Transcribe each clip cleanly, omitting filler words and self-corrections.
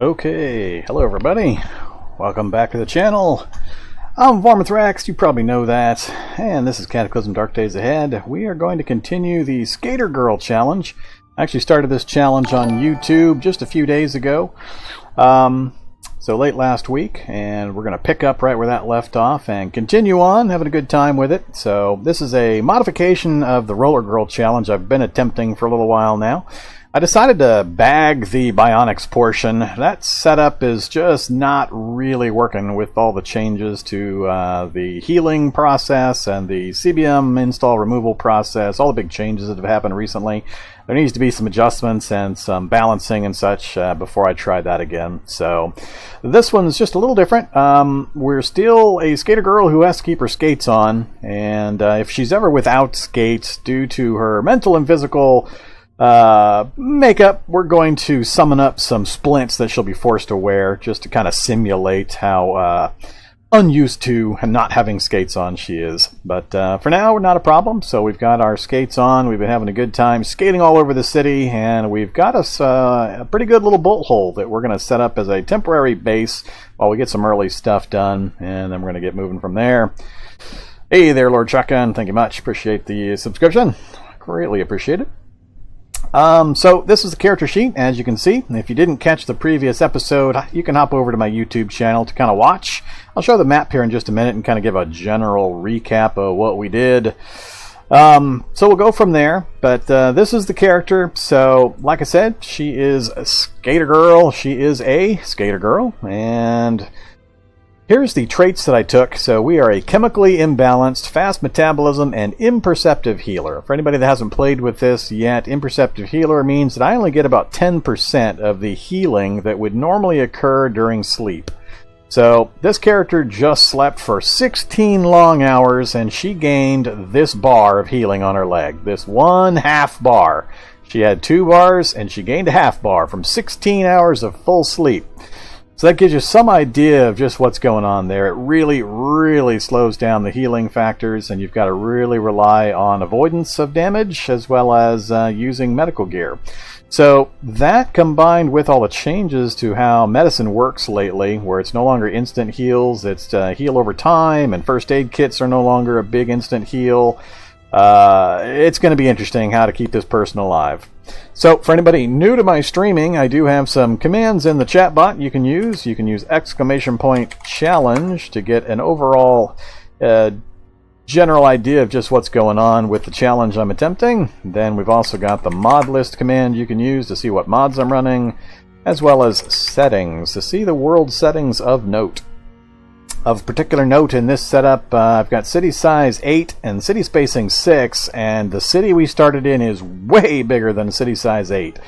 Okay, hello everybody. Welcome back to the channel. I'm Vormithrax, you probably know that, and this is Cataclysm Dark Days Ahead. We are going to continue the SkaterGirl challenge. I actually started this challenge on YouTube just a few days ago, so late last week, and we're going to pick up right where that left off and continue on, having a good time with it. So this is a modification of the Rollerblades challenge I've been attempting for a little while now. I decided to bag the Bionics portion. That setup is just not really working with all the changes to the healing process and the CBM install removal process, all the big changes that have happened recently. There needs to be some adjustments and some balancing and such before I try that again. So this one's just a little different. We're still a skater girl who has to keep her skates on, and if she's ever without skates due to her mental and physical makeup, we're going to summon up some splints that she'll be forced to wear just to kind of simulate how unused to and not having skates on she is. But for now, we're not a problem. So we've got our skates on. We've been having a good time skating all over the city, and we've got us a pretty good little bolt hole that we're going to set up as a temporary base while we get some early stuff done, and then we're going to get moving from there. Hey there, Lord Shotgun. Thank you much. Appreciate the subscription. Greatly appreciate it. So this is the character sheet, as you can see. If you didn't catch the previous episode, you can hop over to my YouTube channel to kind of watch. I'll show the map here in just a minute and kind of give a general recap of what we did. So we'll go from there, but this is the character. So, like I said, she is a skater girl. She is a skater girl, and here's the traits that I took. So we are a chemically imbalanced, fast metabolism, and imperceptive healer. For anybody that hasn't played with this yet, imperceptive healer means that I only get about 10% of the healing that would normally occur during sleep. So this character just slept for 16 long hours, and she gained this bar of healing on her leg. This one half bar. She had 2 bars, and she gained a half bar from 16 hours of full sleep. So that gives you some idea of just what's going on there. It really, really slows down the healing factors, and you've got to really rely on avoidance of damage as well as using medical gear. So that, combined with all the changes to how medicine works lately, where it's no longer instant heals, it's heal over time, and first aid kits are no longer a big instant heal. It's going to be interesting how to keep this person alive. So for anybody new to my streaming, I do have some commands in the chat bot you can use. You can use !challenge to get an overall general idea of just what's going on with the challenge I'm attempting. Then we've also got the Modlist command you can use to see what mods I'm running, as well as settings to see the world settings of note. Of particular note in this setup, I've got city size 8 and city spacing 6, and the city we started in is way bigger than city size 8.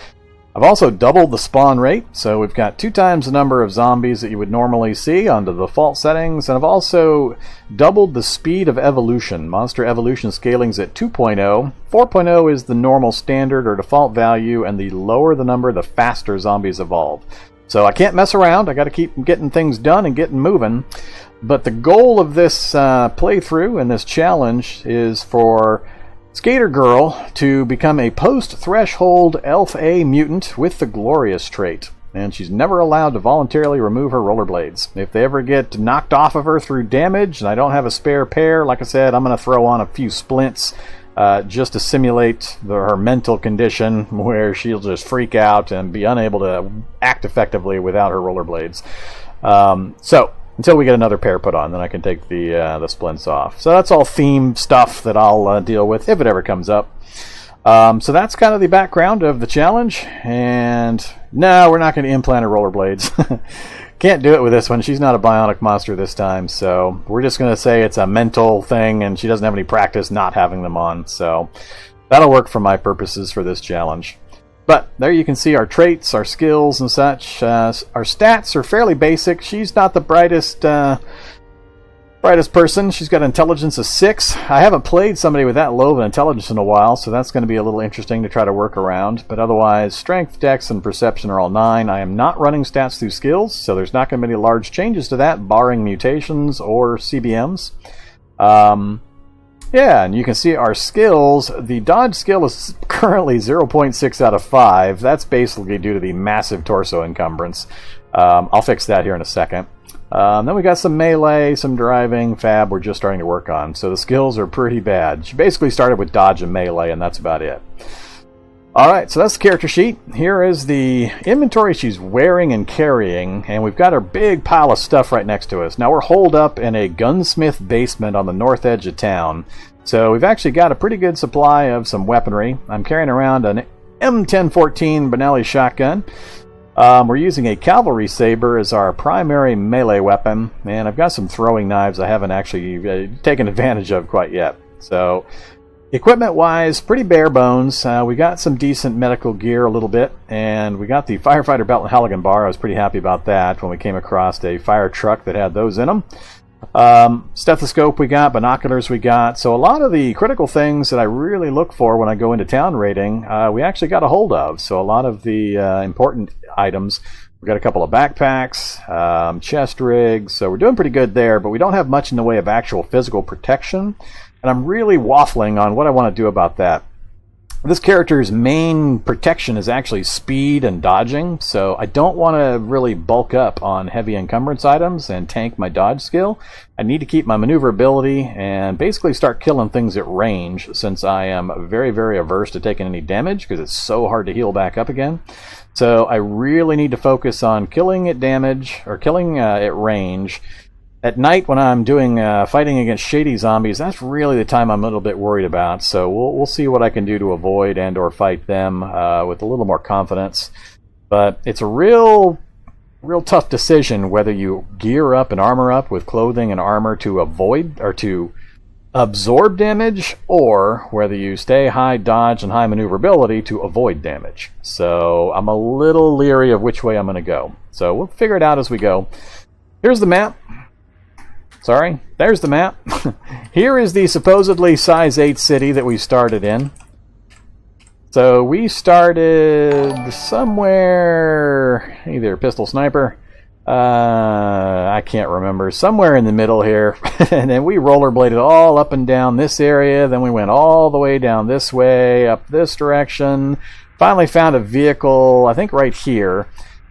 I've also doubled the spawn rate, so we've got 2 times the number of zombies that you would normally see on the default settings, and I've also doubled the speed of evolution. Monster evolution scaling's at 2.0. 4.0 is the normal standard or default value, and the lower the number, the faster zombies evolve. So I can't mess around. I got to keep getting things done and getting moving. But the goal of this playthrough and this challenge is for SkaterGirl to become a post-threshold Elf A mutant with the Glorious trait. And she's never allowed to voluntarily remove her rollerblades. If they ever get knocked off of her through damage, and I don't have a spare pair, like I said, I'm going to throw on a few splints just to simulate her mental condition where she'll just freak out and be unable to act effectively without her rollerblades. So until we get another pair put on, then I can take the splints off. So that's all theme stuff that I'll deal with if it ever comes up. So that's kind of the background of the challenge. And no, we're not going to implant her rollerblades. Can't do it with this one. She's not a bionic monster this time, so we're just going to say it's a mental thing, and she doesn't have any practice not having them on. So that'll work for my purposes for this challenge. But there you can see our traits, our skills, and such. Our stats are fairly basic. She's not the brightest person. She's got intelligence of 6. I haven't played somebody with that low of an intelligence in a while, so that's going to be a little interesting to try to work around. But otherwise, strength, dex, and perception are all 9. I am not running stats through skills, so there's not going to be any large changes to that, barring mutations or CBMs. Yeah, and you can see our skills. The dodge skill is currently 0.6 out of 5. That's basically due to the massive torso encumbrance. I'll fix that here in a second. Then we got some melee, some driving, fab we're just starting to work on. So the skills are pretty bad. She basically started with dodge and melee, and that's about it. Alright, so that's the character sheet. Here is the inventory she's wearing and carrying, and we've got our big pile of stuff right next to us. Now we're holed up in a gunsmith basement on the north edge of town, so we've actually got a pretty good supply of some weaponry. I'm carrying around an M1014 Benelli shotgun. We're using a cavalry saber as our primary melee weapon, and I've got some throwing knives I haven't actually taken advantage of quite yet. So, equipment-wise, pretty bare bones. We got some decent medical gear a little bit, and we got the firefighter belt and Halligan bar. I was pretty happy about that when we came across a fire truck that had those in them. Stethoscope we got, binoculars we got. So a lot of the critical things that I really look for when I go into town raiding, we actually got a hold of. So a lot of the important items. We got a couple of backpacks, chest rigs, so we're doing pretty good there, but we don't have much in the way of actual physical protection. And I'm really waffling on what I want to do about that. This character's main protection is actually speed and dodging, so I don't want to really bulk up on heavy encumbrance items and tank my dodge skill. I need to keep my maneuverability and basically start killing things at range, since I am very, very averse to taking any damage because it's so hard to heal back up again. So I really need to focus on killing at damage, or killing at range. At night, when I'm doing fighting against shady zombies, that's really the time I'm a little bit worried about. So we'll see what I can do to avoid and or fight them with a little more confidence. But it's a real tough decision whether you gear up and armor up with clothing and armor to avoid or to absorb damage, or whether you stay high dodge and high maneuverability to avoid damage. So I'm a little leery of which way I'm going to go. So we'll figure it out as we go. Here's the map. Sorry, there's the map. Here is the supposedly size 8 city that we started in. So we started somewhere, either pistol sniper, I can't remember, somewhere in the middle here. And then we rollerbladed all up and down this area. Then we went all the way down this way, up this direction. Finally found a vehicle, I think right here.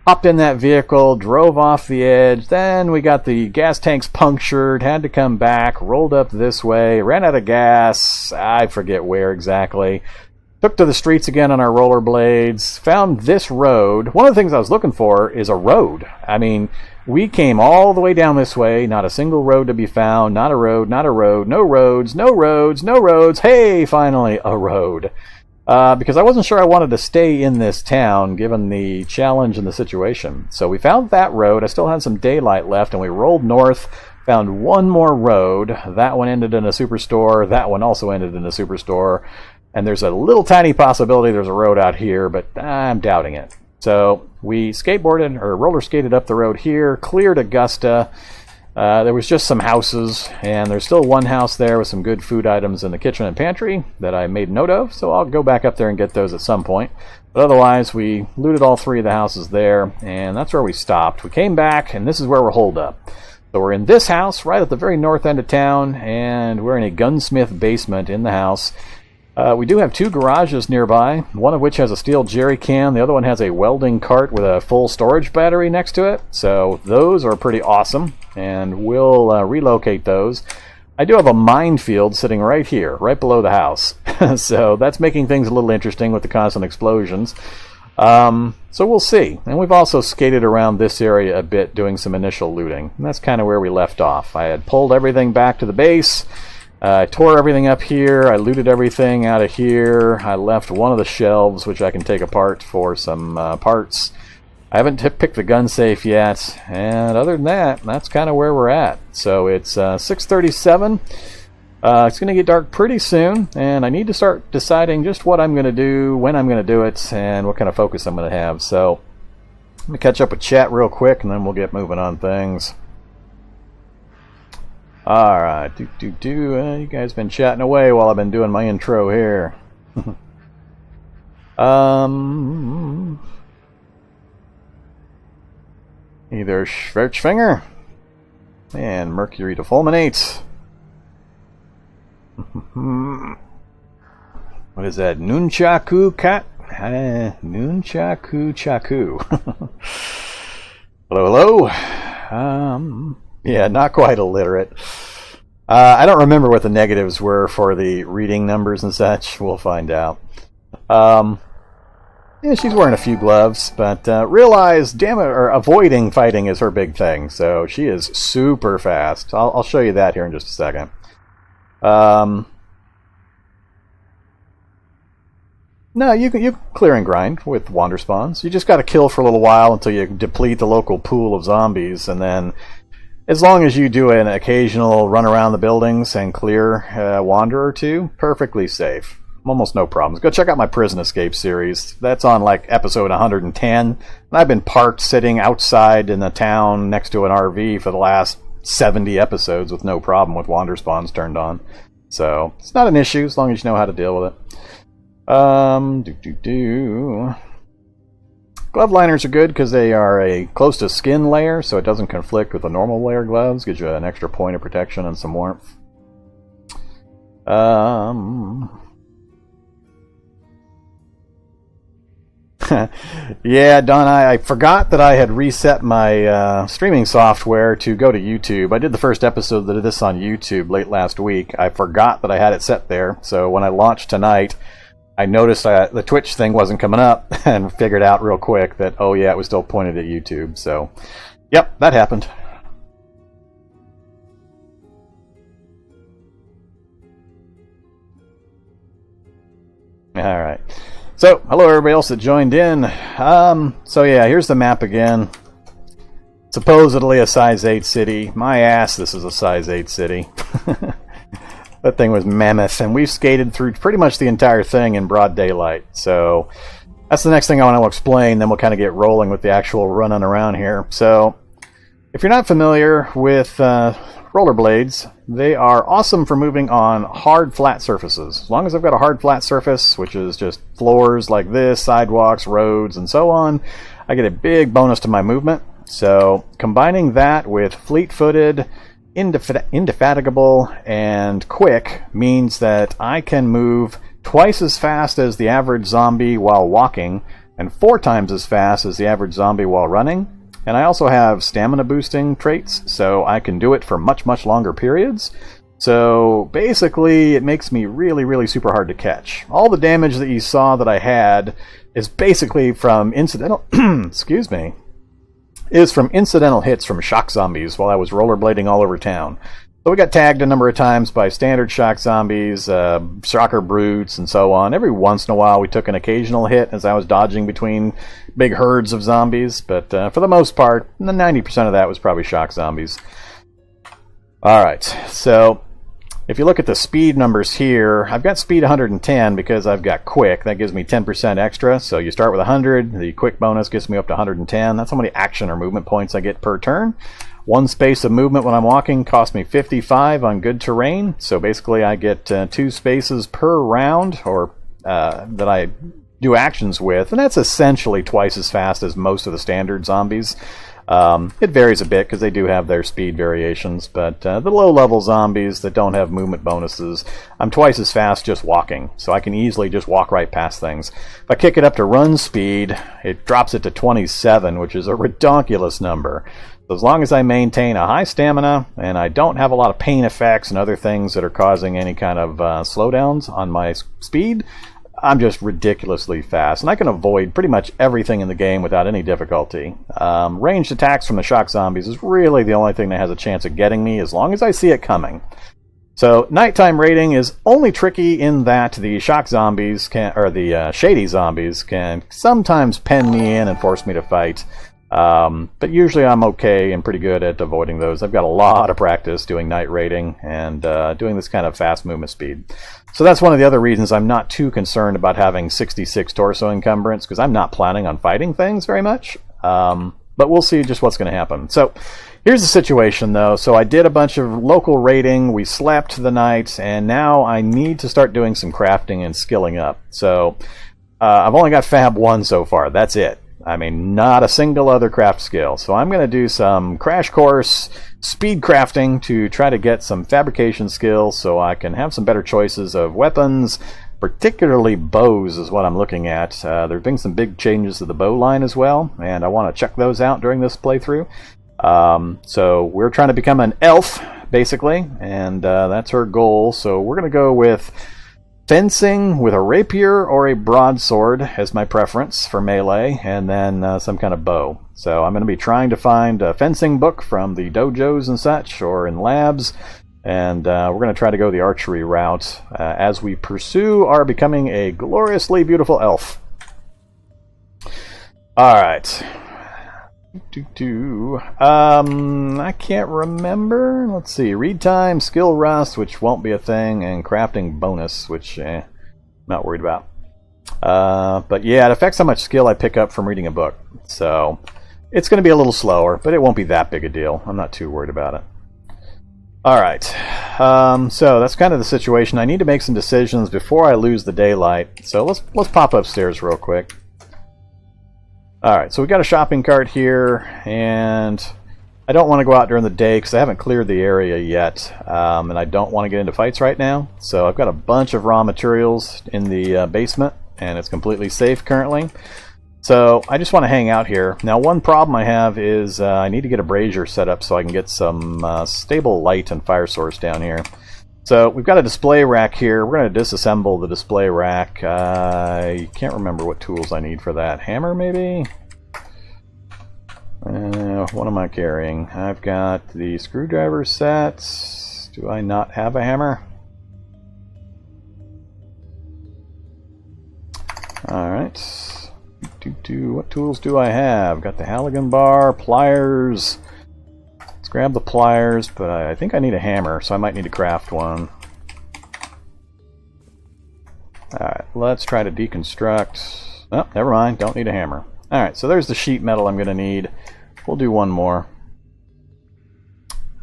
Hopped in that vehicle, drove off the edge, then we got the gas tanks punctured, had to come back, rolled up this way, ran out of gas, I forget where exactly. Took to the streets again on our rollerblades, found this road. One of the things I was looking for is a road. I mean, we came all the way down this way, not a single road to be found, not a road, not a road, no roads, no roads, no roads. Hey, finally, a road. Because I wasn't sure I wanted to stay in this town given the challenge and the situation. So we found that road. I still had some daylight left, and we rolled north, found one more road. That one ended in a superstore. That one also ended in a superstore. And there's a little tiny possibility there's a road out here, but I'm doubting it. So we skateboarded or roller skated up the road here, cleared Augusta. There was just some houses, and there's still one house there with some good food items in the kitchen and pantry that I made note of, so I'll go back up there and get those at some point. But otherwise, we looted all 3 of the houses there, and that's where we stopped. We came back, and this is where we're holed up. So we're in this house right at the very north end of town, and we're in a gunsmith basement in the house. We do have 2 garages nearby, one of which has a steel jerry can. The other one has a welding cart with a full storage battery next to it. So those are pretty awesome, and we'll relocate those. I do have a minefield sitting right here, right below the house. So that's making things a little interesting with the constant explosions. So we'll see. And we've also skated around this area a bit doing some initial looting. And that's kind of where we left off. I had pulled everything back to the base. I tore everything up here. I looted everything out of here. I left one of the shelves, which I can take apart for some parts. I haven't picked the gun safe yet. And other than that, that's kind of where we're at. So it's 6:37. It's going to get dark pretty soon, and I need to start deciding just what I'm going to do, when I'm going to do it, and what kind of focus I'm going to have. So let me catch up with chat real quick, and then we'll get moving on things. Alright, you guys been chatting away while I've been doing my intro here. Either Schwertschfinger and Mercury to fulminate. What is that? Nunchaku cat? Nunchaku chaku. Hello, hello. Yeah, not quite illiterate. I don't remember what the negatives were for the reading numbers and such. We'll find out. Yeah, she's wearing a few gloves, but realize, avoiding fighting is her big thing. So she is super fast. I'll show you that here in just a second. No, you can clear and grind with wander spawns. You just got to kill for a little while until you deplete the local pool of zombies, and then as long as you do an occasional run around the buildings and clear a wander or two, perfectly safe. Almost no problems. Go check out my Prison Escape series. That's on like episode 110. And I've been parked sitting outside in the town next to an RV for the last 70 episodes with no problem with wander spawns turned on. So it's not an issue as long as you know how to deal with it. Glove liners are good because they are a close to skin layer, so it doesn't conflict with the normal layer gloves. Gives you an extra point of protection and some warmth. Yeah, Don, I forgot that I had reset my streaming software to go to YouTube. I did the first episode of this on YouTube late last week. I forgot that I had it set there, so when I launched tonight, I noticed the Twitch thing wasn't coming up and figured out real quick that, oh yeah, it was still pointed at YouTube. So, yep, that happened. All right. So, hello everybody else that joined in. So yeah, here's the map again. Supposedly a size 8 city. My ass, this is a size 8 city. That thing was mammoth, and we've skated through pretty much the entire thing in broad daylight. So that's the next thing I want to explain, then we'll kind of get rolling with the actual running around here. So if you're not familiar with rollerblades, they are awesome for moving on hard, flat surfaces. As long as I've got a hard, flat surface, which is just floors like this, sidewalks, roads, and so on, I get a big bonus to my movement. So combining that with fleet-footed, indefatigable, and quick means that I can move twice as fast as the average zombie while walking and 4 times as fast as the average zombie while running. And I also have stamina boosting traits, so I can do it for much, much longer periods. So basically it makes me really, really super hard to catch. All the damage that you saw that I had is basically from incidental excuse me, is from incidental hits from shock zombies while I was rollerblading all over town. So we got tagged a number of times by standard shock zombies, shocker brutes, and so on. Every once in a while we took an occasional hit as I was dodging between big herds of zombies, but for the most part, 90% of that was probably shock zombies. Alright, so if you look at the speed numbers here, I've got speed 110 because I've got quick. That gives me 10% extra. So you start with 100. The quick bonus gets me up to 110. That's how many action or movement points I get per turn. 1 space of movement when I'm walking costs me 55 on good terrain. So basically I get 2 spaces per round or that I do actions with. And that's essentially twice as fast as most of the standard zombies. It varies a bit because they do have their speed variations, but the low-level zombies that don't have movement bonuses, I'm twice as fast just walking, so I can easily just walk right past things. If I kick it up to run speed, it drops it to 27, which is a redonkulous number. So as long as I maintain a high stamina and I don't have a lot of pain effects and other things that are causing any kind of slowdowns on my speed, I'm just ridiculously fast, and I can avoid pretty much everything in the game without any difficulty. Ranged attacks from the shock zombies is really the only thing that has a chance of getting me as long as I see it coming. So nighttime raiding is only tricky in that the shock zombies the shady zombies can sometimes pen me in and force me to fight. But usually I'm okay and pretty good at avoiding those. I've got a lot of practice doing night raiding and doing this kind of fast movement speed. So that's one of the other reasons I'm not too concerned about having 66 torso encumbrance, because I'm not planning on fighting things very much. But we'll see just what's going to happen. So here's the situation, though. So I did a bunch of local raiding. We slept the night, and now I need to start doing some crafting and skilling up. So I've only got Fab 1 so far. That's it. I mean, not a single other craft skill. So I'm going to do some crash course speed crafting to try to get some fabrication skills so I can have some better choices of weapons, particularly bows is what I'm looking at. There have been some big changes to the bow line as well, and I want to check those out during this playthrough. So we're trying to become an elf, basically, and that's her goal. So we're going to go with fencing with a rapier or a broadsword as my preference for melee, and then some kind of bow. So I'm going to be trying to find a fencing book from the dojos and such, or in labs, and we're going to try to go the archery route as we pursue our becoming a gloriously beautiful elf. Alright. I can't remember. Let's see. Read time, skill rust, which won't be a thing, and crafting bonus, which not worried about. But yeah, it affects how much skill I pick up from reading a book. So it's going to be a little slower, but it won't be that big a deal. I'm not too worried about it. Alright. So that's kind of the situation. I need to make some decisions before I lose the daylight. So let's pop upstairs real quick. Alright, so we've got a shopping cart here, and I don't want to go out during the day because I haven't cleared the area yet, and I don't want to get into fights right now. So I've got a bunch of raw materials in the basement, and it's completely safe currently. So I just want to hang out here. Now, one problem I have is I need to get a brazier set up so I can get some stable light and fire source down here. So we've got a display rack here. We're going to disassemble the display rack. I can't remember what tools I need for that. Hammer, maybe? What am I carrying? I've got the screwdriver set. Do I not have a hammer? Alright. What tools do I have? Got the Halligan bar, pliers. Let's grab the pliers, but I think I need a hammer, so I might need to craft one. Alright, let's try to deconstruct. Oh, never mind, don't need a hammer. Alright, so there's the sheet metal I'm going to need. We'll do one more.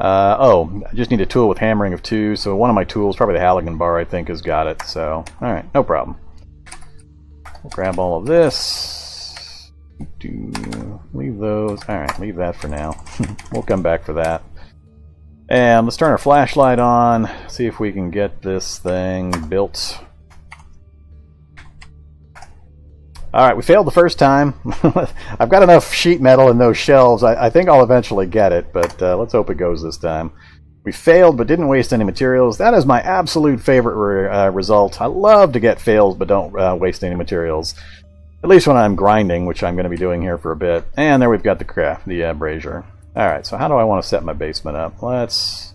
I just need a tool with hammering of 2, so one of my tools, probably the Halligan bar, I think, has got it. So, alright, no problem. We'll grab all of this. Leave those. Alright, leave that for now. We'll come back for that. And let's turn our flashlight on, see if we can get this thing built. Alright, we failed the first time. I've got enough sheet metal in those shelves. I think I'll eventually get it, but let's hope it goes this time. We failed but didn't waste any materials. That is my absolute favorite result. I love to get fails but don't waste any materials. At least when I'm grinding, which I'm going to be doing here for a bit. And there we've got the brazier. Alright, so how do I want to set my basement up? Let's...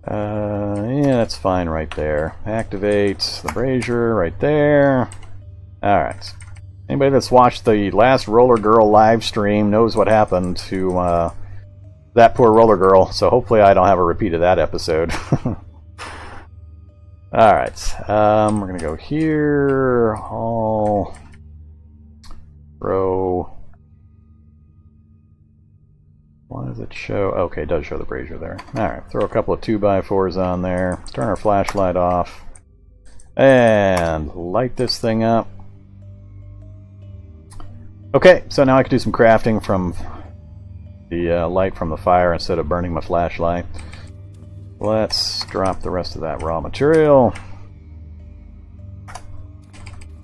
yeah, that's fine right there. Activate the brazier right there. Alright. Anybody that's watched the last Roller Girl live stream knows what happened to that poor Roller Girl, so hopefully I don't have a repeat of that episode. Alright, we're going to go here, all, row. Why does it show? Okay, it does show the brazier there. Alright, throw a couple of 2x4s on there, turn our flashlight off, and light this thing up. Okay, so now I can do some crafting from the light from the fire instead of burning my flashlight. Let's drop the rest of that raw material.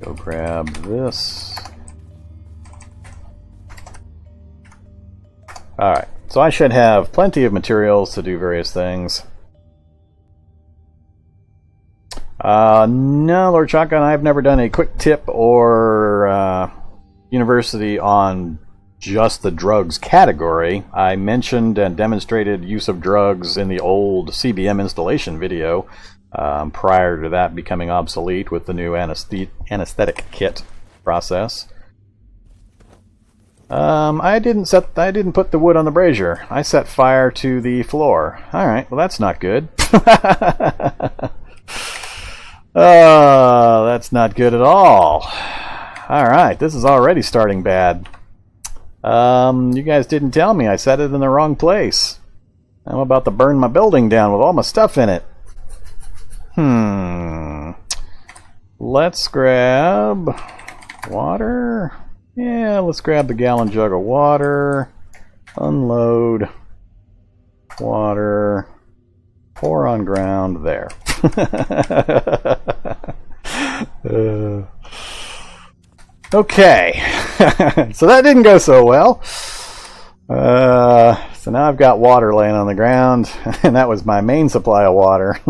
Go grab this. Alright, so I should have plenty of materials to do various things. No, Lord Shotgun, I've never done a quick tip or university on just the drugs category. I mentioned and demonstrated use of drugs in the old CBM installation video prior to that becoming obsolete with the new anesthetic kit process. I didn't put the wood on the brazier. I set fire to the floor. Alright, well that's not good. That's not good at all. Alright, this is already starting bad. You guys didn't tell me I set it in the wrong place. I'm about to burn my building down with all my stuff in it. Let's grab water. Yeah, let's grab the gallon jug of water, unload, water, pour on ground, there. Okay, so that didn't go so well. So now I've got water laying on the ground, and that was my main supply of water.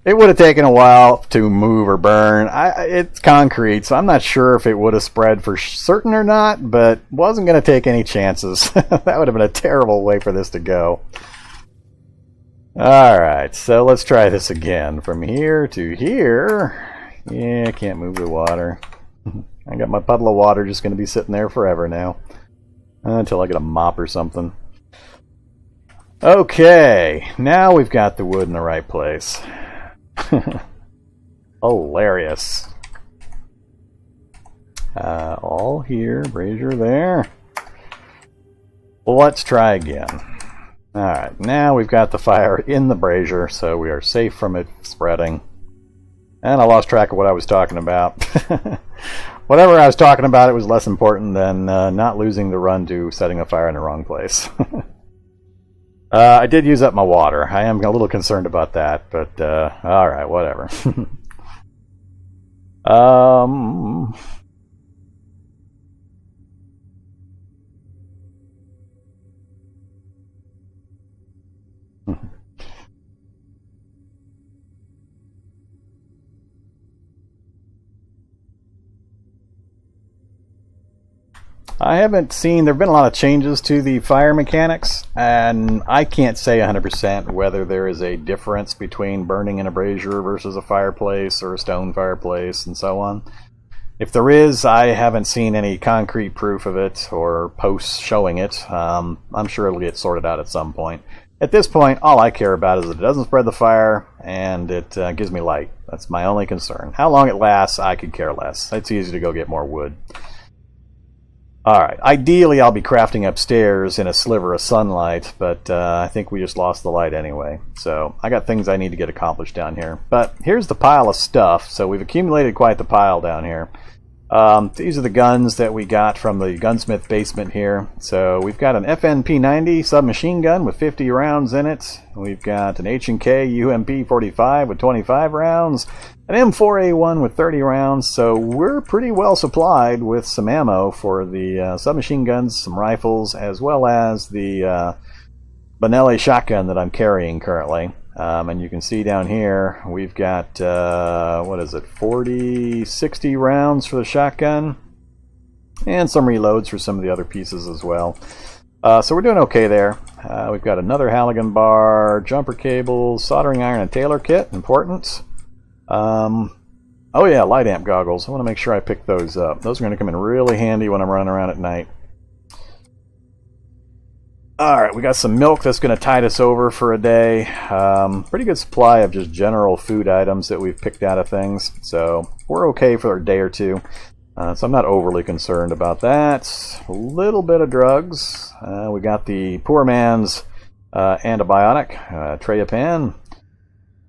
It would have taken a while to move or burn. It's concrete, so I'm not sure if it would have spread for certain or not, but wasn't going to take any chances. That would have been a terrible way for this to go. Alright, so let's try this again. From here to here. Yeah, I can't move the water. I got my puddle of water just going to be sitting there forever now. Until I get a mop or something. Okay, now we've got the wood in the right place. Hilarious. All here, brazier there. Let's try again. Alright, now we've got the fire in the brazier, so we are safe from it spreading. And I lost track of what I was talking about. Whatever I was talking about, it was less important than not losing the run to setting a fire in the wrong place. I did use up my water. I am a little concerned about that, but alright, whatever. I haven't seen, there have been a lot of changes to the fire mechanics, and I can't say 100% whether there is a difference between burning in a brazier versus a fireplace or a stone fireplace and so on. If there is, I haven't seen any concrete proof of it or posts showing it. I'm sure it'll get sorted out at some point. At this point, all I care about is that it doesn't spread the fire and it gives me light. That's my only concern. How long it lasts, I could care less. It's easy to go get more wood. Alright, ideally I'll be crafting upstairs in a sliver of sunlight, but I think we just lost the light anyway. So I got things I need to get accomplished down here. But here's the pile of stuff. So we've accumulated quite the pile down here. These are the guns that we got from the gunsmith basement here. So we've got an FNP90 submachine gun with 50 rounds in it. We've got an H&K UMP45 with 25 rounds. An M4A1 with 30 rounds. So we're pretty well supplied with some ammo for the submachine guns, some rifles, as well as the Benelli shotgun that I'm carrying currently. And you can see down here we've got, 60 rounds for the shotgun, and some reloads for some of the other pieces as well. So we're doing okay there. We've got another Halligan bar, jumper cables, soldering iron, and tailor kit, important. Oh yeah, light amp goggles. I want to make sure I pick those up. Those are going to come in really handy when I'm running around at night. Alright, we got some milk that's going to tide us over for a day. Pretty good supply of just general food items that we've picked out of things. So we're okay for a day or two. So I'm not overly concerned about that. A little bit of drugs. We got the poor man's antibiotic, Treapan.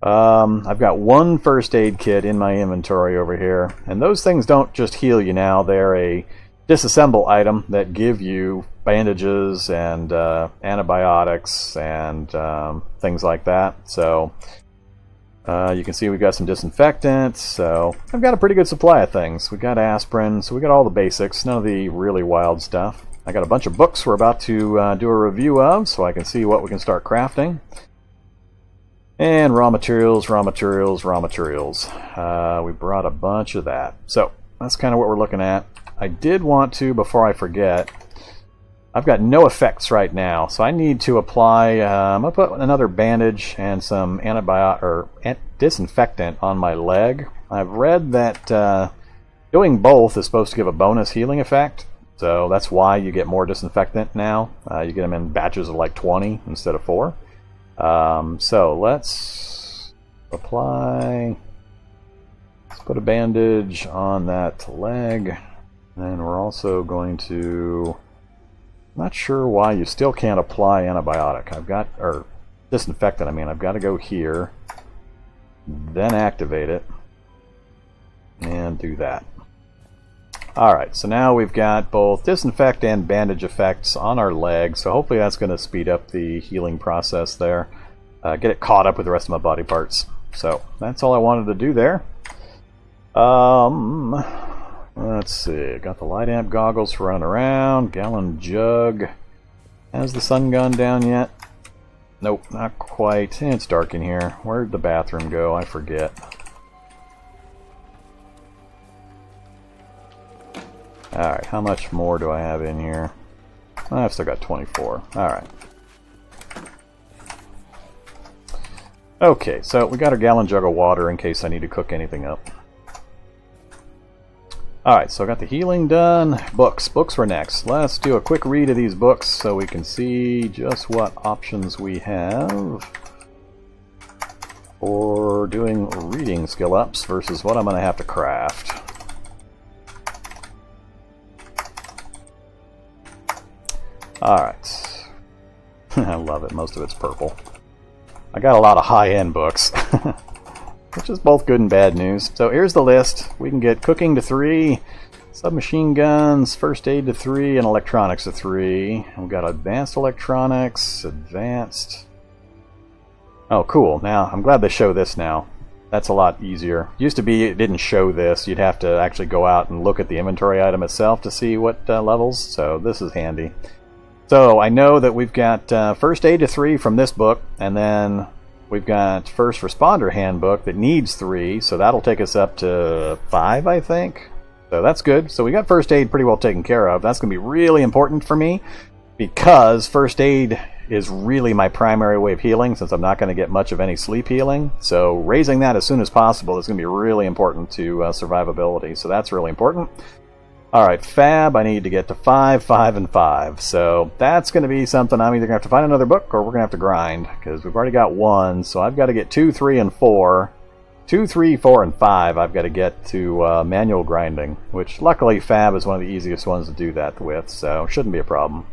I've got one first aid kit in my inventory over here. And those things don't just heal you now. They're a disassemble item that give you bandages and antibiotics and things like that. So you can see we've got some disinfectant. So I've got a pretty good supply of things. We got aspirin, so we got all the basics, none of the really wild stuff. I got a bunch of books we're about to do a review of, so I can see what we can start crafting. And raw materials, raw materials, raw materials. We brought a bunch of that. So that's kind of what we're looking at. I did want to, before I forget, I've got no effects right now, so I need to apply, I'm going to put another bandage and some antibiotic or disinfectant on my leg. I've read that doing both is supposed to give a bonus healing effect, so that's why you get more disinfectant now. You get them in batches of like 20 instead of 4. So let's apply, let's put a bandage on that leg. And we're also going to, not sure why you still can't apply antibiotic. I've got, or disinfectant, I mean, I've got to go here, then activate it, and do that. Alright, so now we've got both disinfect and bandage effects on our legs, so hopefully that's going to speed up the healing process there. Get it caught up with the rest of my body parts. So, that's all I wanted to do there. Let's see, got the light amp goggles for running around, gallon jug. Has the sun gone down yet? Nope, not quite. It's dark in here. Where'd the bathroom go? I forget. Alright, how much more do I have in here? I've still got 24. Alright. Okay, so we got our gallon jug of water in case I need to cook anything up. Alright, so I got the healing done. Books. Books were next. Let's do a quick read of these books so we can see just what options we have for doing reading skill ups versus what I'm going to have to craft. Alright. I love it. Most of it's purple. I got a lot of high-end books. Which is both good and bad news. So here's the list. We can get cooking to 3, submachine guns, first aid to 3, and electronics to 3. We've got advanced electronics, advanced... Oh, cool. Now, I'm glad they show this now. That's a lot easier. Used to be it didn't show this. You'd have to actually go out and look at the inventory item itself to see what levels. So this is handy. So I know that we've got first aid to 3 from this book, and then we've got first responder handbook that needs 3, so that'll take us up to 5, I think. So that's good. So we got first aid pretty well taken care of. That's going to be really important for me because first aid is really my primary way of healing since I'm not going to get much of any sleep healing. So raising that as soon as possible is going to be really important to survivability. So that's really important. Alright, Fab, I need to get to 5, 5, and 5. So that's going to be something I'm either going to have to find another book or we're going to have to grind. Because we've already got 1, so I've got to get 2, 3, and 4. 2, 3, 4, and 5 I've got to get to manual grinding. Which luckily Fab is one of the easiest ones to do that with, so shouldn't be a problem.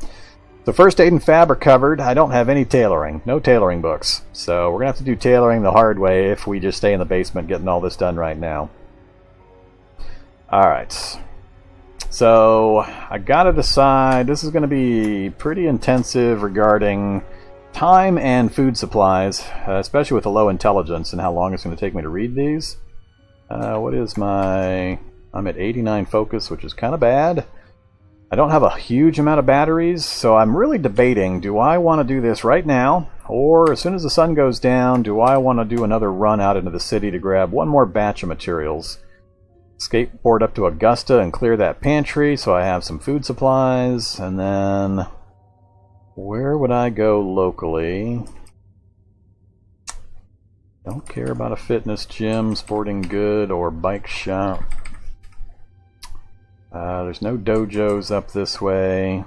So first aid and Fab are covered. I don't have any tailoring. No tailoring books. So we're going to have to do tailoring the hard way if we just stay in the basement getting all this done right now. Alright. So, I gotta decide, this is going to be pretty intensive regarding time and food supplies, especially with the low intelligence and how long it's going to take me to read these. What is my... I'm at 89 focus, which is kind of bad. I don't have a huge amount of batteries, so I'm really debating, do I want to do this right now? Or as soon as the sun goes down, do I want to do another run out into the city to grab one more batch of materials? Skateboard up to Augusta and clear that pantry so I have some food supplies, and then where would I go locally? Don't care about a fitness gym, sporting good, or bike shop. There's no dojos up this way.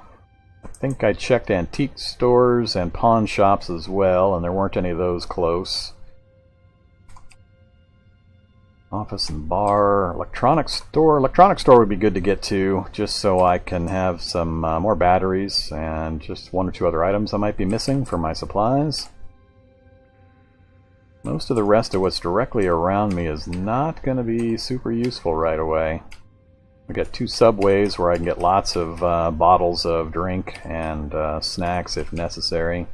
I think I checked antique stores and pawn shops as well, and there weren't any of those close. Office and bar, electronics store. Electronics store would be good to get to, just so I can have some more batteries and just 1 or 2 other items I might be missing for my supplies. Most of the rest of what's directly around me is not going to be super useful right away. We got 2 subways where I can get lots of bottles of drink and snacks if necessary.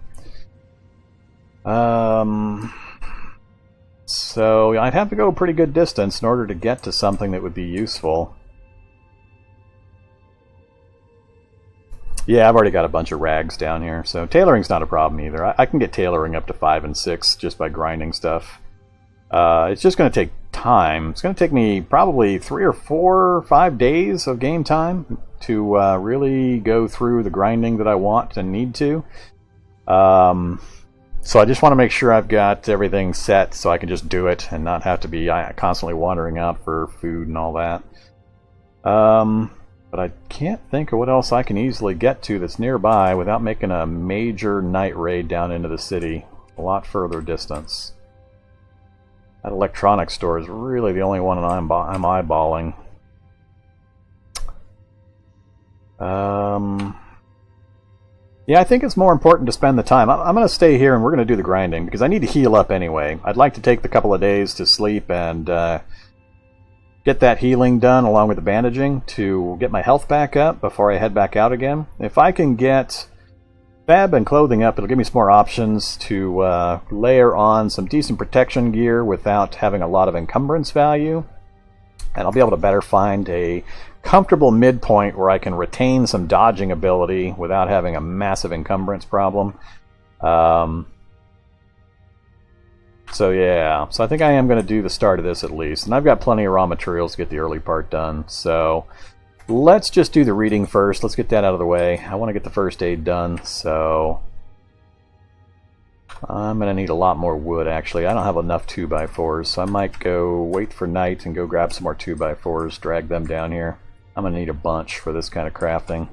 So I'd have to go a pretty good distance in order to get to something that would be useful. Yeah, I've already got a bunch of rags down here, so tailoring's not a problem either. I can get tailoring up to 5 and 6 just by grinding stuff. It's just going to take time. It's going to take me probably 3 or 4 or 5 days of game time to really go through the grinding that I want and need to. So I just want to make sure I've got everything set so I can just do it and not have to be constantly wandering out for food and all that. But I can't think of what else I can easily get to that's nearby without making a major night raid down into the city. A lot further distance. That electronics store is really the only one I'm eyeballing. Yeah, I think it's more important to spend the time. I'm going to stay here and we're going to do the grinding because I need to heal up anyway. I'd like to take the couple of days to sleep and get that healing done along with the bandaging to get my health back up before I head back out again. If I can get fab and clothing up, it'll give me some more options to layer on some decent protection gear without having a lot of encumbrance value. And I'll be able to better find a comfortable midpoint where I can retain some dodging ability without having a massive encumbrance problem. So yeah, so I think I am going to do the start of this at least. And I've got plenty of raw materials to get the early part done. So let's just do the reading first. Let's get that out of the way. I want to get the first aid done, so I'm going to need a lot more wood actually. I don't have enough 2x4s, so I might go wait for night and go grab some more 2x4s, drag them down here. I'm going to need a bunch for this kind of crafting.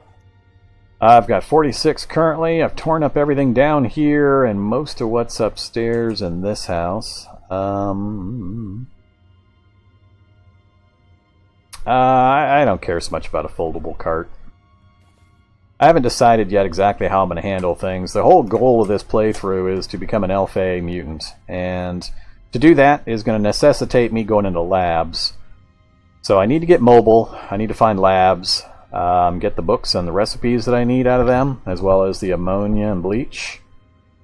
I've got 46 currently. I've torn up everything down here and most of what's upstairs in this house. I don't care so much about a foldable cart. I haven't decided yet exactly how I'm going to handle things. The whole goal of this playthrough is to become an Alpha mutant, and to do that is going to necessitate me going into labs. So I need to get mobile, I need to find labs, get the books and the recipes that I need out of them, as well as the ammonia and bleach.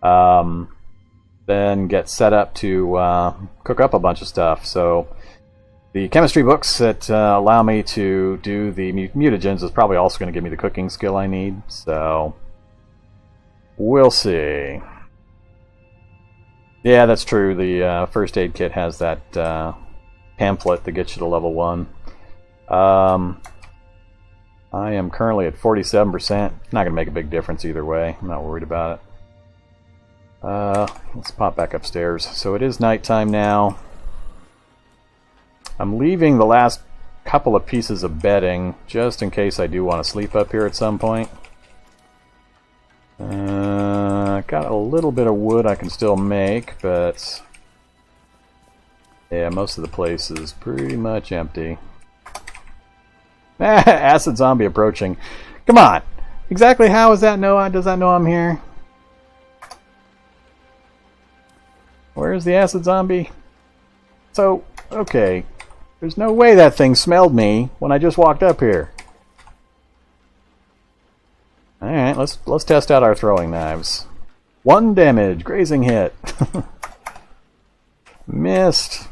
Then get set up to cook up a bunch of stuff. So the chemistry books that allow me to do the mutagens is probably also going to give me the cooking skill I need. So we'll see. Yeah, that's true. The first aid kit has that pamphlet that gets you to level 1. I am currently at 47%. Not going to make a big difference either way. I'm not worried about it. Let's pop back upstairs. So it is nighttime now. I'm leaving the last couple of pieces of bedding just in case I do want to sleep up here at some point. Got a little bit of wood I can still make, but yeah, most of the place is pretty much empty. Acid zombie approaching. Come on! Exactly how is that know? Does that know I'm here? Where's the acid zombie? So, okay. There's no way that thing smelled me when I just walked up here. Alright, let's test out our throwing knives. 1 damage, grazing hit. Missed.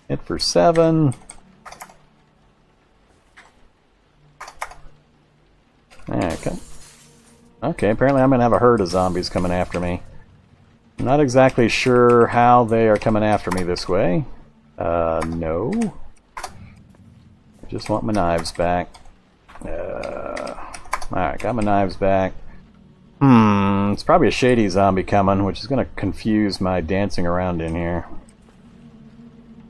Hit for 7. Okay, apparently I'm going to have a herd of zombies coming after me. I'm not exactly sure how they are coming after me this way. No. I just want my knives back. Alright, got my knives back. It's probably a shady zombie coming, which is going to confuse my dancing around in here.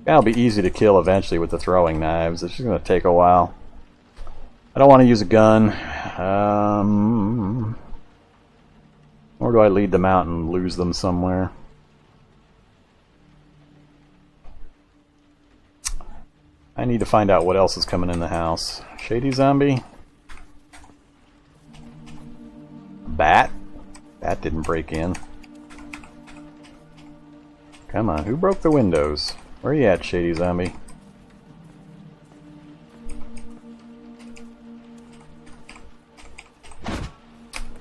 That'll be easy to kill eventually with the throwing knives. It's just going to take a while. I don't want to use a gun. Or do I lead them out and lose them somewhere? I need to find out what else is coming in the house. Shady zombie? Bat? Bat didn't break in. Come on, who broke the windows? Where you at, shady zombie?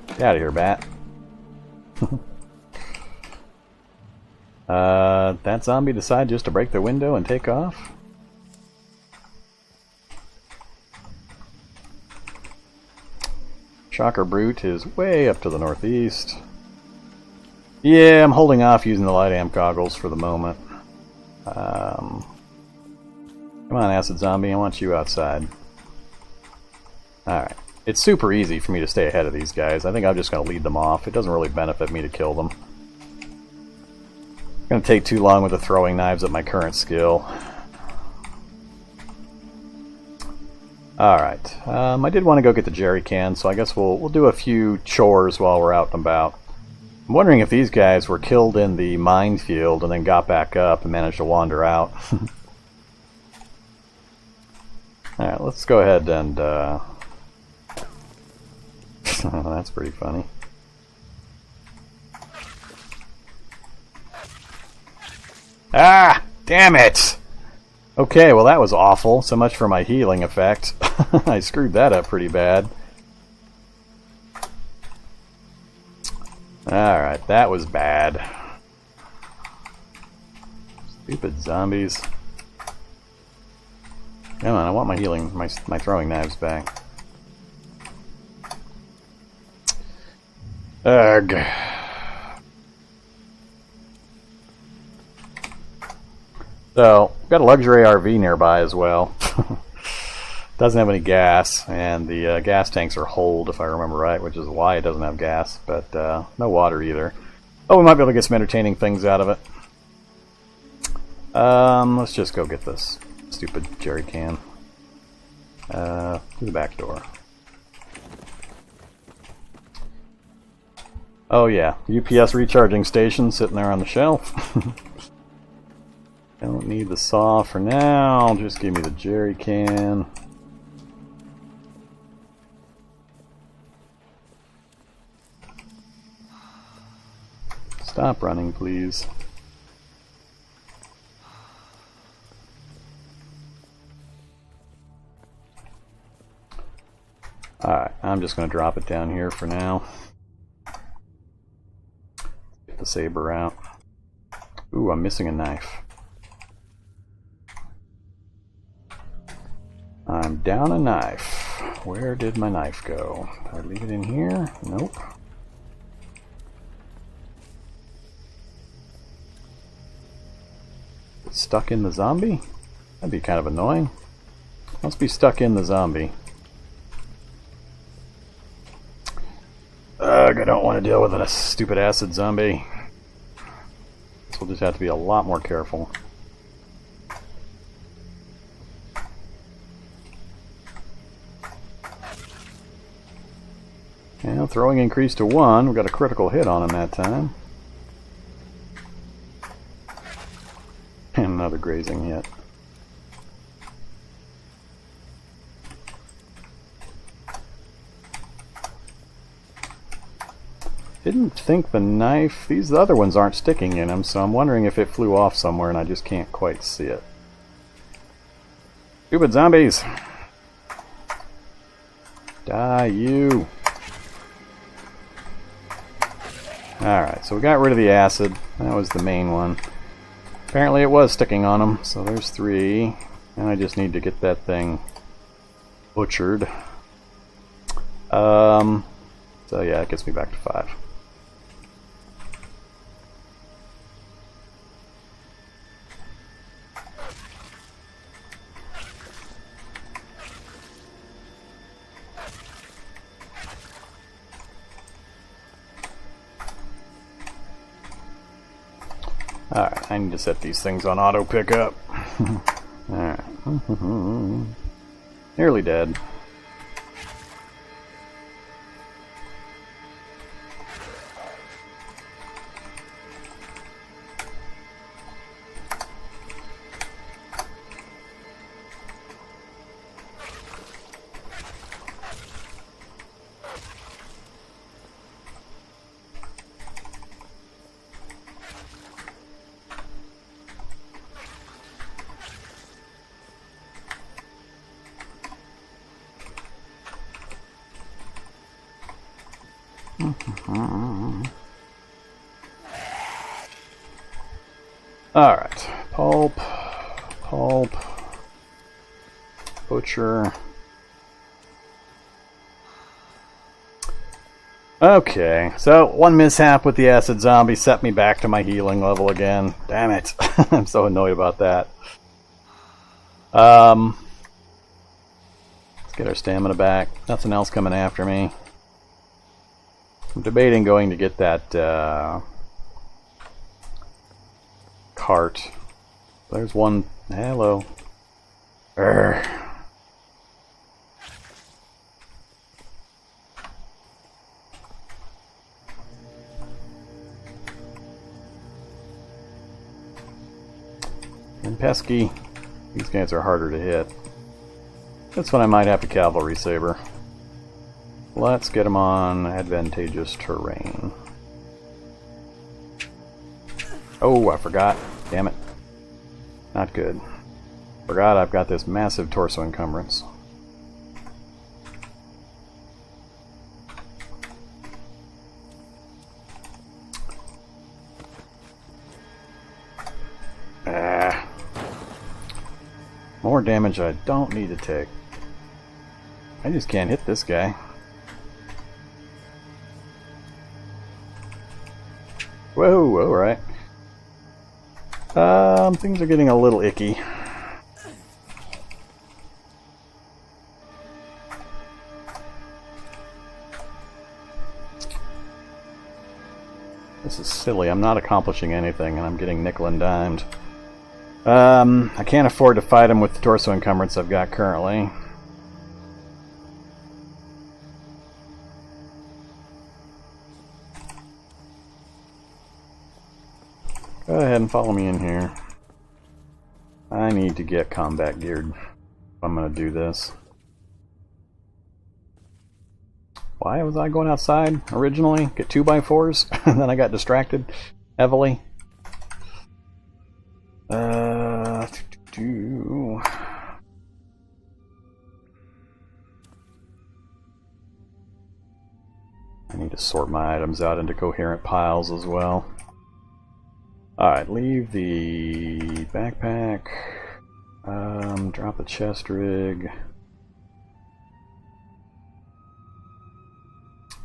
Get out of here, bat. That zombie decided just to break the window and take off? Shocker Brute is way up to the northeast. Yeah, I'm holding off using the light amp goggles for the moment. Come on, Acid Zombie, I want you outside. Alright. It's super easy for me to stay ahead of these guys. I think I'm just going to lead them off. It doesn't really benefit me to kill them. It's going to take too long with the throwing knives at my current skill. Alright. I did want to go get the jerry can, so I guess we'll do a few chores while we're out and about. I'm wondering if these guys were killed in the minefield and then got back up and managed to wander out. Alright, let's go ahead and... that's pretty funny. Ah! Damn it! Okay, well that was awful. So much for my healing effect. I screwed that up pretty bad. Alright, that was bad. Stupid zombies. Come on, I want my healing, my throwing knives back. Ugh. So, got a luxury RV nearby as well. Doesn't have any gas, and the gas tanks are holed, if I remember right, which is why it doesn't have gas, but no water either. Oh, we might be able to get some entertaining things out of it. Let's just go get this stupid jerry can. Through the back door. Oh yeah, UPS recharging station sitting there on the shelf. Don't need the saw for now, just give me the jerry can. Stop running, please. Alright, I'm just going to drop it down here for now. Get the saber out. Ooh, I'm missing a knife. I'm down a knife. Where did my knife go? Did I leave it in here? Nope. It's stuck in the zombie? That'd be kind of annoying. Must be stuck in the zombie. Ugh, I don't want to deal with a stupid acid zombie. So we'll just have to be a lot more careful. And throwing increased to 1. We got a critical hit on him that time. And another grazing hit. Didn't think the knife... These other ones aren't sticking in them, so I'm wondering if it flew off somewhere and I just can't quite see it. Stupid zombies! Die, you! Alright, so we got rid of the acid. That was the main one. Apparently it was sticking on them, so there's 3. And I just need to get that thing butchered. So yeah, it gets me back to 5. Alright, I need to set these things on auto pickup. Alright. Nearly dead. Alright, pulp, butcher. Okay, so one mishap with the acid zombie set me back to my healing level again. Damn it. I'm so annoyed about that. Let's get our stamina back. Nothing else coming after me. I'm debating going to get that cart. There's one. Hello. Urgh. And pesky. These guys are harder to hit. That's when I might have to cavalry saber. Let's get them on advantageous terrain. Oh, I forgot. Damn it. Not good. Forgot I've got this massive torso encumbrance. More damage I don't need to take. I just can't hit this guy. Whoa, alright. Things are getting a little icky. This is silly. I'm not accomplishing anything and I'm getting nickel and dimed. I can't afford to fight him with the torso encumbrance I've got currently. Go ahead and follow me in here. I need to get combat geared if I'm going to do this. Why was I going outside originally? Get 2x4s? And then I got distracted heavily. I need to sort my items out into coherent piles as well. Alright, leave the backpack. Drop the chest rig.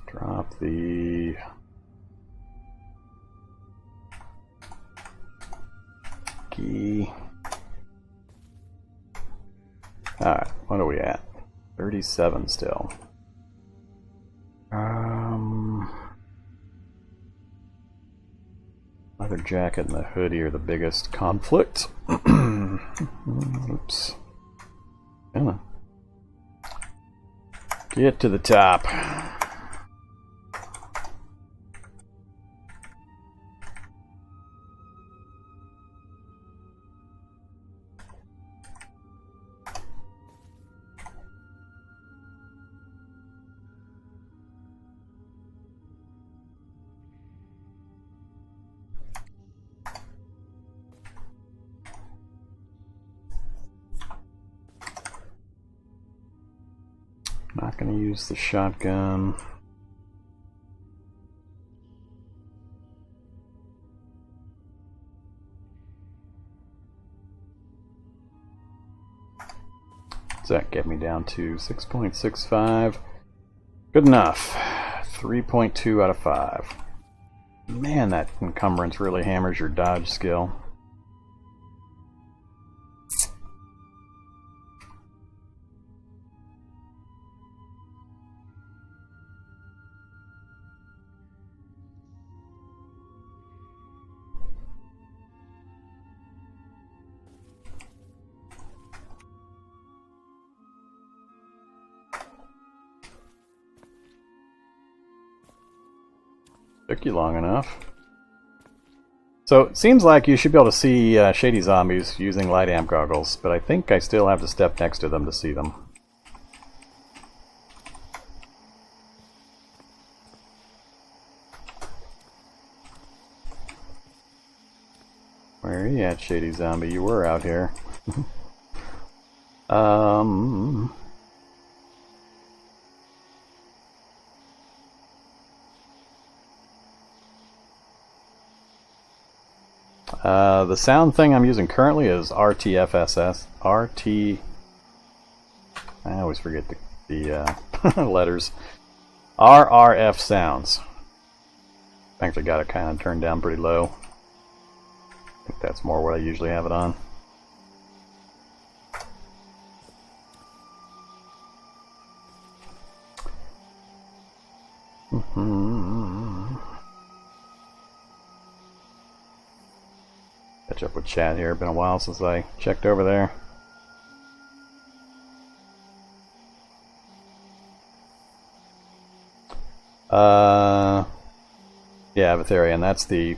Drop the key. Alright, what are we at? 37 still. Leather jacket and the hoodie are the biggest conflict. Oops. Come on. Get to the top. Not going to use the shotgun. Does that get me down to 6.65? Good enough. 3.2 out of 5. Man, that encumbrance really hammers your dodge skill. Took you long enough. So it seems like you should be able to see shady zombies using light amp goggles, but I think I still have to step next to them to see them. Where are you at, shady zombie? You were out here. The sound thing I'm using currently is RTFSS. I always forget the letters. RRF sounds. Actually got it kind of turned down pretty low. I think that's more what I usually have it on. Catch up with chat here. Been a while since I checked over there. Yeah, Vitharian, that's the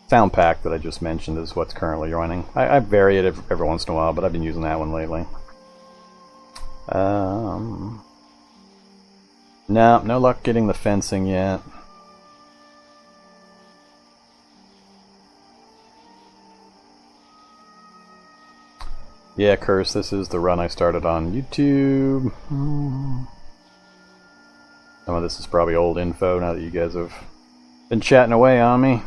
sound pack that I just mentioned is what's currently running. I vary it every once in a while, but I've been using that one lately. No luck getting the fencing yet. Yeah, Curse, this is the run I started on YouTube. Some of this is probably old info now that you guys have been chatting away on me.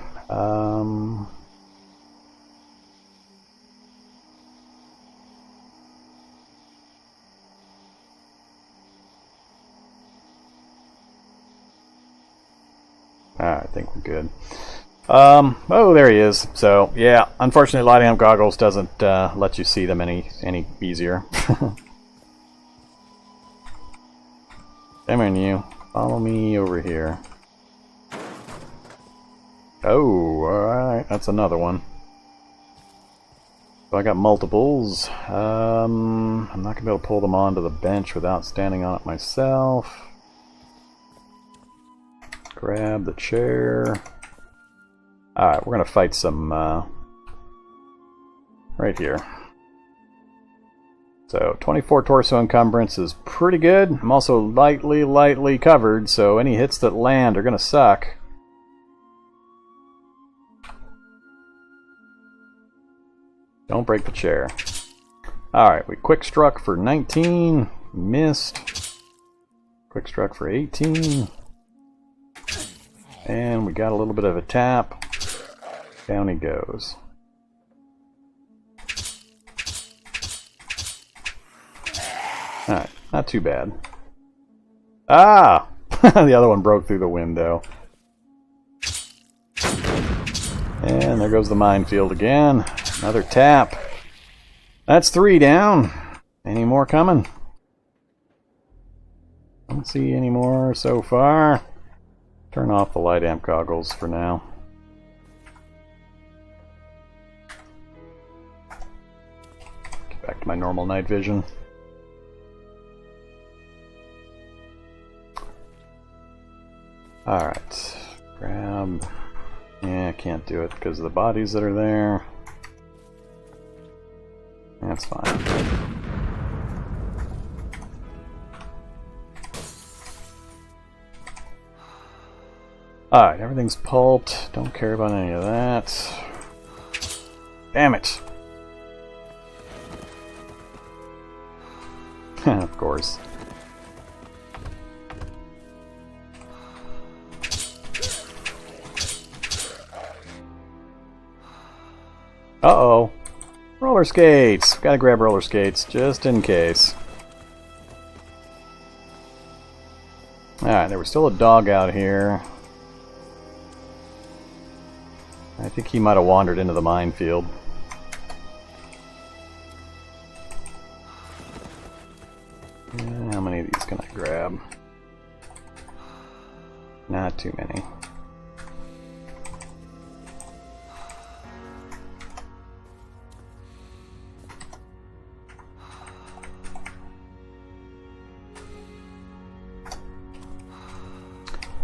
I think we're good. Oh, there he is. So, yeah, unfortunately, lighting up goggles doesn't let you see them any easier. Come on, you. Follow me over here. Oh, alright, that's another one. So I got multiples. I'm not going to be able to pull them onto the bench without standing on it myself. Grab the chair. Alright, we're going to fight some right here. So 24 torso encumbrance is pretty good. I'm also lightly covered, so any hits that land are going to suck. Don't break the chair. Alright, we quick struck for 19. Missed. Quick struck for 18. And we got a little bit of a tap. Down he goes. Alright, not too bad. Ah! The other one broke through the window. And there goes the minefield again. Another tap. That's 3 down. Any more coming? Don't see any more so far. Turn off the light amp goggles for now. Get back to my normal night vision. Alright. Grab. Yeah, I can't do it because of the bodies that are there. That's fine. Alright, everything's pulped. Don't care about any of that. Damn it! Of course. Uh-oh. Roller skates! Gotta grab roller skates, just in case. Alright, there was still a dog out here. I think he might have wandered into the minefield. How many of these can I grab? Not too many.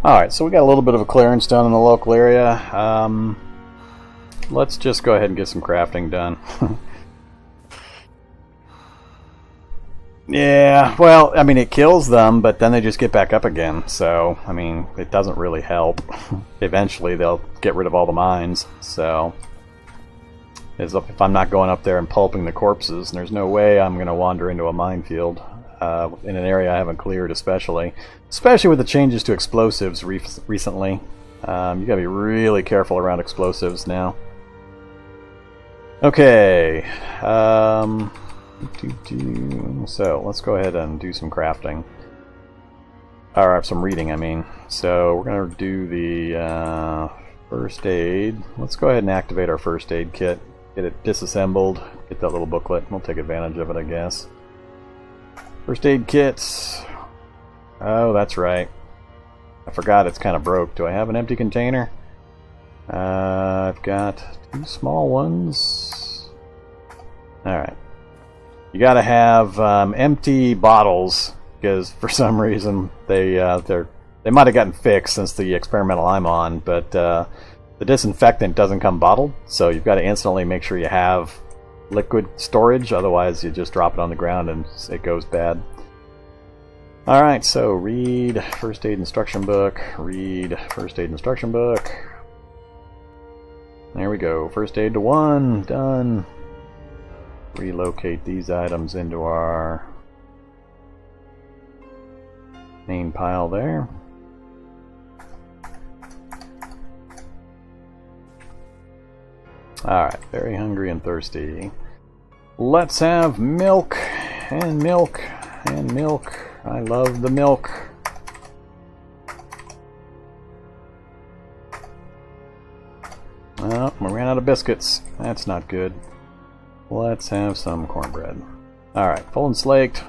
Alright, so we got a little bit of a clearance done in the local area. Let's just go ahead and get some crafting done. Yeah, well, I mean, it kills them, but then they just get back up again. So, I mean, it doesn't really help. Eventually, they'll get rid of all the mines. So, as if I'm not going up there and pulping the corpses, there's no way I'm going to wander into a minefield in an area I haven't cleared, especially with the changes to explosives recently. You got to be really careful around explosives now. Okay. So let's go ahead and do some crafting. Or some reading, I mean. So we're going to do the first aid. Let's go ahead and activate our first aid kit. Get it disassembled. Get that little booklet. We'll take advantage of it, I guess. First aid kits. Oh, that's right. I forgot it's kind of broke. Do I have an empty container? I've got 2 small ones. Alright. You gotta have empty bottles, because for some reason they might have gotten fixed since the experimental I'm on, but the disinfectant doesn't come bottled, so you've got to instantly make sure you have liquid storage, otherwise you just drop it on the ground and it goes bad. Alright, so read first aid instruction book, read first aid instruction book. There we go, first aid to 1, done. relocate these items into our main pile there. Alright, very hungry and thirsty. Let's have milk and milk and milk. I love the milk. Oh, we ran out of biscuits. That's not good. Let's have some cornbread. Alright, full and slaked.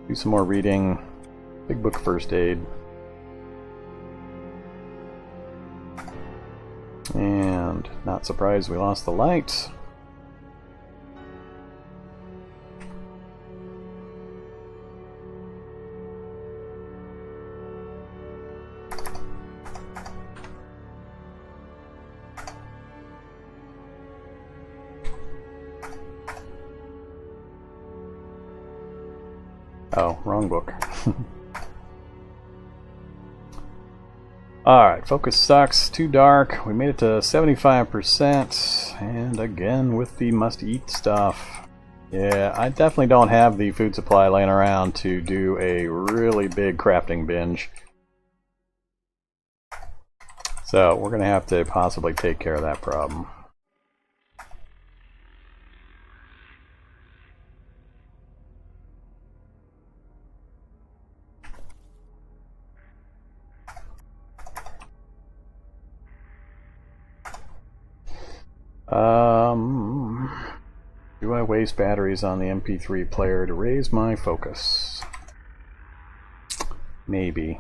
Do some more reading. Big book first aid. And not surprised we lost the light. Oh, wrong book. Alright, focus sucks, too dark. We made it to 75%, and again with the must-eat stuff. Yeah, I definitely don't have the food supply laying around to do a really big crafting binge. So, we're going to have to possibly take care of that problem. Do I waste batteries on the MP3 player to raise my focus? Maybe.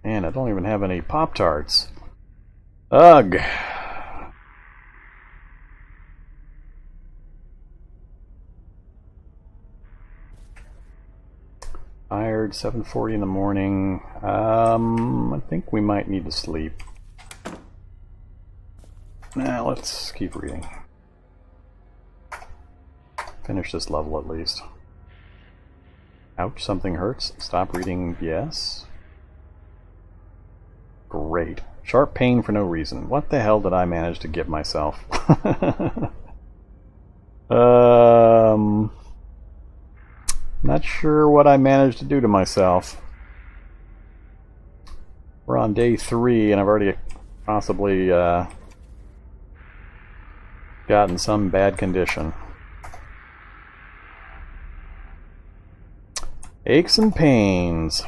Man, I don't even have any Pop-Tarts. Ugh! Tired, 7:40 in the morning. I think we might need to sleep. Nah, let's keep reading. Finish this level at least. Ouch, something hurts. Stop reading, yes. Great. Sharp pain for no reason. What the hell did I manage to get myself? Not sure what I managed to do to myself. We're on day 3 and I've already possibly gotten some bad condition. Aches and pains.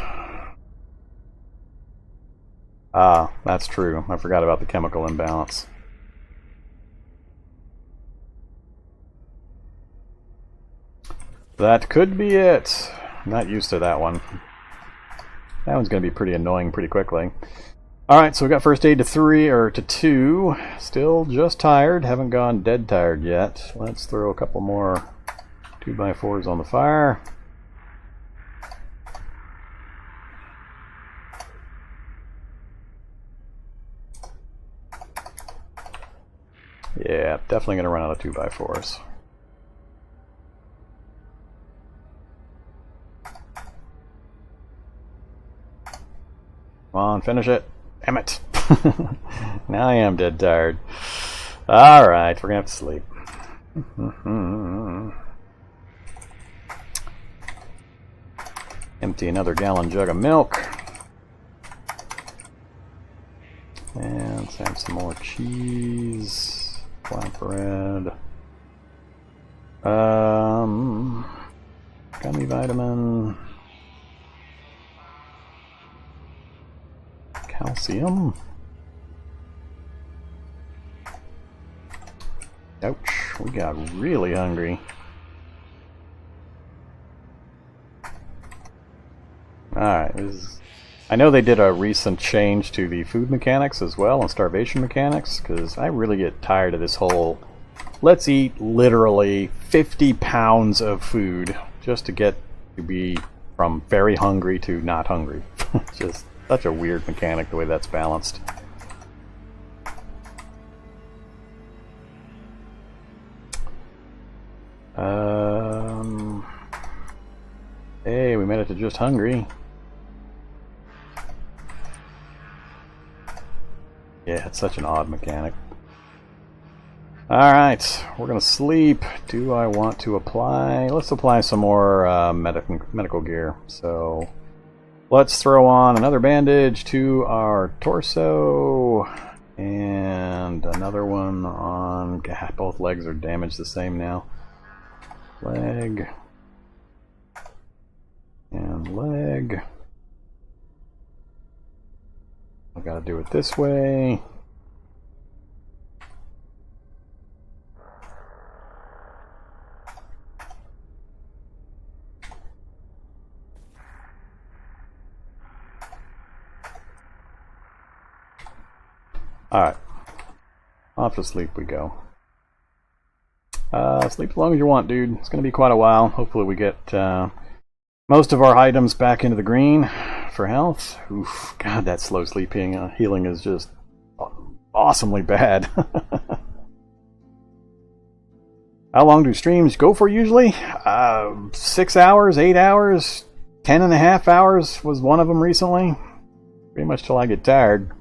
Ah, that's true. I forgot about the chemical imbalance. That could be it. I'm not used to that one. That one's going to be pretty annoying pretty quickly. Alright, so we got first aid to 2. Still just tired. Haven't gone dead tired yet. Let's throw a couple more 2x4s on the fire. Yeah, definitely going to run out of 2x4s. Come on, finish it. Damn it. Now I am dead tired. Alright, we're going to have to sleep. Empty another gallon jug of milk. And let's have some more cheese. Flatbread. Gummy vitamin. Calcium. Ouch, we got really hungry. Alright, I know they did a recent change to the food mechanics as well, and starvation mechanics, because I really get tired of this whole let's eat literally 50 pounds of food just to get to be from very hungry to not hungry. Just such a weird mechanic the way that's balanced. Hey, we made it to just hungry. That's such an odd mechanic. Alright, we're going to sleep. Do I want to apply? Let's apply some more medical gear. So let's throw on another bandage to our torso. And another one on... God, both legs are damaged the same now. Leg. And leg. I gotta do it this way. Alright. Off to sleep we go. Sleep as long as you want, dude. It's going to be quite a while. Hopefully we get most of our items back into the green for health. Oof, God, that slow sleeping healing is just awesomely bad. How long do streams go for usually? 6 hours, 8 hours, 10.5 hours was one of them recently. Pretty much till I get tired.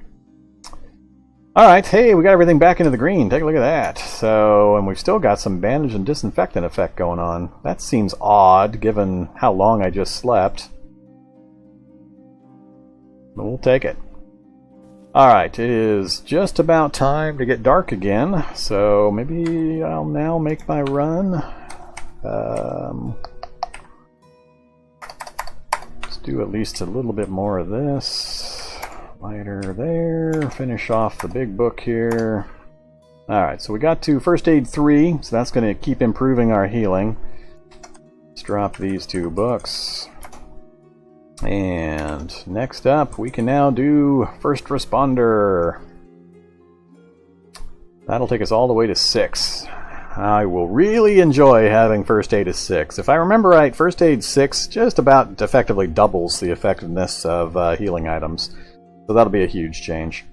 Alright, hey, we got everything back into the green. Take a look at that. So, and we've still got some bandage and disinfectant effect going on. That seems odd, given how long I just slept. But we'll take it. Alright, it is just about time to get dark again. So, maybe I'll now make my run. Let's do at least a little bit more of this. Lighter there. Finish off the big book here. Alright, so we got to First Aid 3, so that's going to keep improving our healing. Let's drop these 2 books. And next up, we can now do First Responder. That'll take us all the way to 6. I will really enjoy having First Aid as 6. If I remember right, First Aid 6 just about effectively doubles the effectiveness of healing items. So that'll be a huge change.